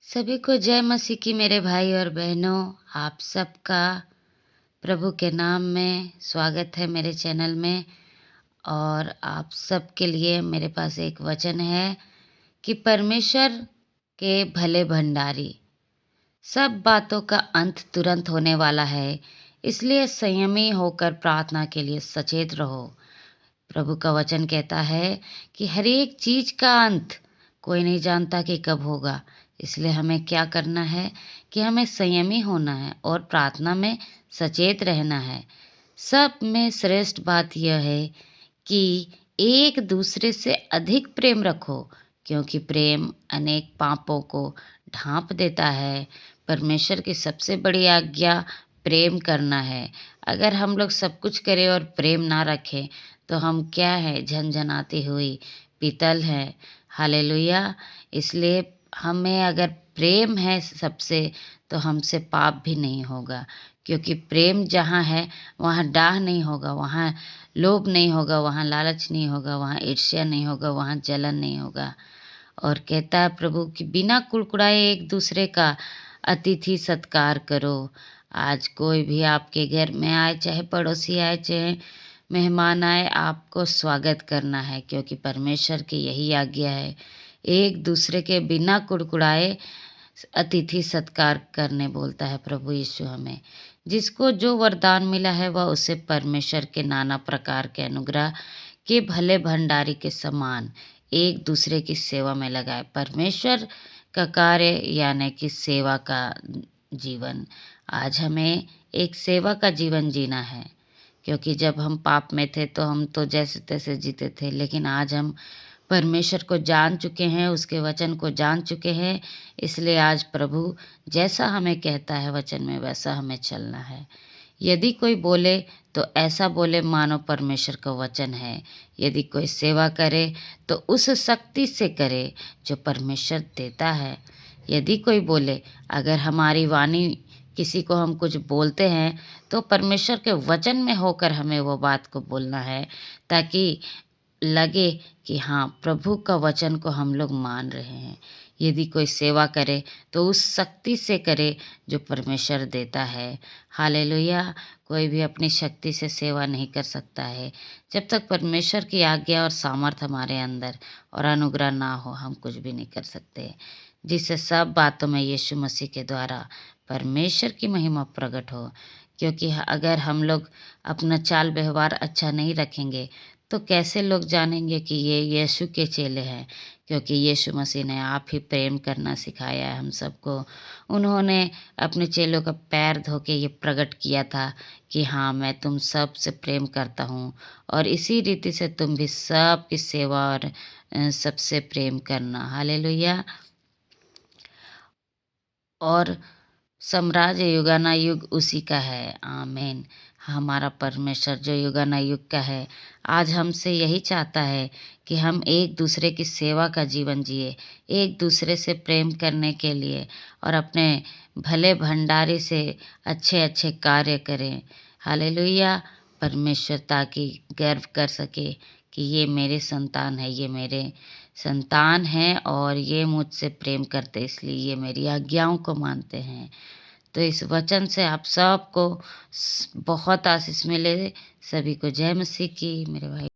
सभी को जय मसीह की मेरे भाई और बहनों। आप सबका प्रभु के नाम में स्वागत है मेरे चैनल में। और आप सबके लिए मेरे पास एक वचन है कि परमेश्वर के भले भंडारी, सब बातों का अंत तुरंत होने वाला है, इसलिए संयमी होकर प्रार्थना के लिए सचेत रहो। प्रभु का वचन कहता है कि हर एक चीज का अंत कोई नहीं जानता कि कब होगा। इसलिए हमें क्या करना है कि हमें संयमी होना है और प्रार्थना में सचेत रहना है। सब में श्रेष्ठ बात यह है कि एक दूसरे से अधिक प्रेम रखो, क्योंकि प्रेम अनेक पापों को ढांप देता है। परमेश्वर की सबसे बड़ी आज्ञा प्रेम करना है। अगर हम लोग सब कुछ करें और प्रेम ना रखें तो हम क्या है, झनझनाती हुई पीतल है। हालेलुया। इसलिए हमें अगर प्रेम है सबसे, तो हमसे पाप भी नहीं होगा, क्योंकि प्रेम जहाँ है वहाँ डाह नहीं होगा, वहाँ लोभ नहीं होगा, वहाँ लालच नहीं होगा, वहाँ ईर्ष्या नहीं होगा, वहाँ जलन नहीं होगा। और कहता है प्रभु कि बिना कुड़कुड़ाए एक दूसरे का अतिथि सत्कार करो। आज कोई भी आपके घर में आए, चाहे पड़ोसी आए, चाहे मेहमान आए, आपको स्वागत करना है, क्योंकि परमेश्वर की यही आज्ञा है। एक दूसरे के बिना कुड़कुड़ाए अतिथि सत्कार करने बोलता है प्रभु यीशु हमें। जिसको जो वरदान मिला है वह उसे परमेश्वर के नाना प्रकार के अनुग्रह के भले भंडारी के समान एक दूसरे की सेवा में लगाए। परमेश्वर का कार्य यानी कि सेवा का जीवन। आज हमें एक सेवा का जीवन जीना है, क्योंकि जब हम पाप में थे तो हम तो जैसे तैसे जीते थे, लेकिन आज हम परमेश्वर को जान चुके हैं, उसके वचन को जान चुके हैं। इसलिए आज प्रभु जैसा हमें कहता है वचन में, वैसा हमें चलना है। यदि कोई बोले तो ऐसा बोले मानो परमेश्वर का वचन है। यदि कोई सेवा करे तो उस शक्ति से करे जो परमेश्वर देता है। यदि कोई बोले, अगर हमारी वाणी किसी को हम कुछ बोलते हैं तो परमेश्वर के वचन में होकर हमें वो बात को बोलना है, ताकि लगे कि हाँ, प्रभु का वचन को हम लोग मान रहे हैं। यदि कोई सेवा करे तो उस शक्ति से करे जो परमेश्वर देता है। हालेलुया। कोई भी अपनी शक्ति से सेवा नहीं कर सकता है। जब तक परमेश्वर की आज्ञा और सामर्थ हमारे अंदर और अनुग्रह ना हो, हम कुछ भी नहीं कर सकते। जिससे सब बातों में यीशु मसीह के द्वारा परमेश्वर की महिमा प्रकट हो। क्योंकि अगर हम लोग अपना चाल व्यवहार अच्छा नहीं रखेंगे तो कैसे लोग जानेंगे कि ये यीशु के चेले हैं। क्योंकि यीशु मसीह ने आप ही प्रेम करना सिखाया है हम सबको। उन्होंने अपने चेलों का पैर धो के ये प्रकट किया था कि हाँ, मैं तुम सब से प्रेम करता हूँ, और इसी रीति से तुम भी सब की सेवा और सबसे प्रेम करना। हालेलुया। और साम्राज्य युगानुयुग उसी का है। आमीन। हमारा परमेश्वर जो युगानुयुग का है, आज हमसे यही चाहता है कि हम एक दूसरे की सेवा का जीवन जिए, एक दूसरे से प्रेम करने के लिए, और अपने भले भंडारी से अच्छे अच्छे कार्य करें। हालेलुया। परमेश्वर ताकि गर्व कर सके कि ये मेरे संतान है, ये मेरे संतान हैं और ये मुझसे प्रेम करते, इसलिए ये मेरी आज्ञाओं को मानते हैं। तो इस वचन से आप सबको बहुत आशीष मिले। सभी को जय मसीह की मेरे भाई।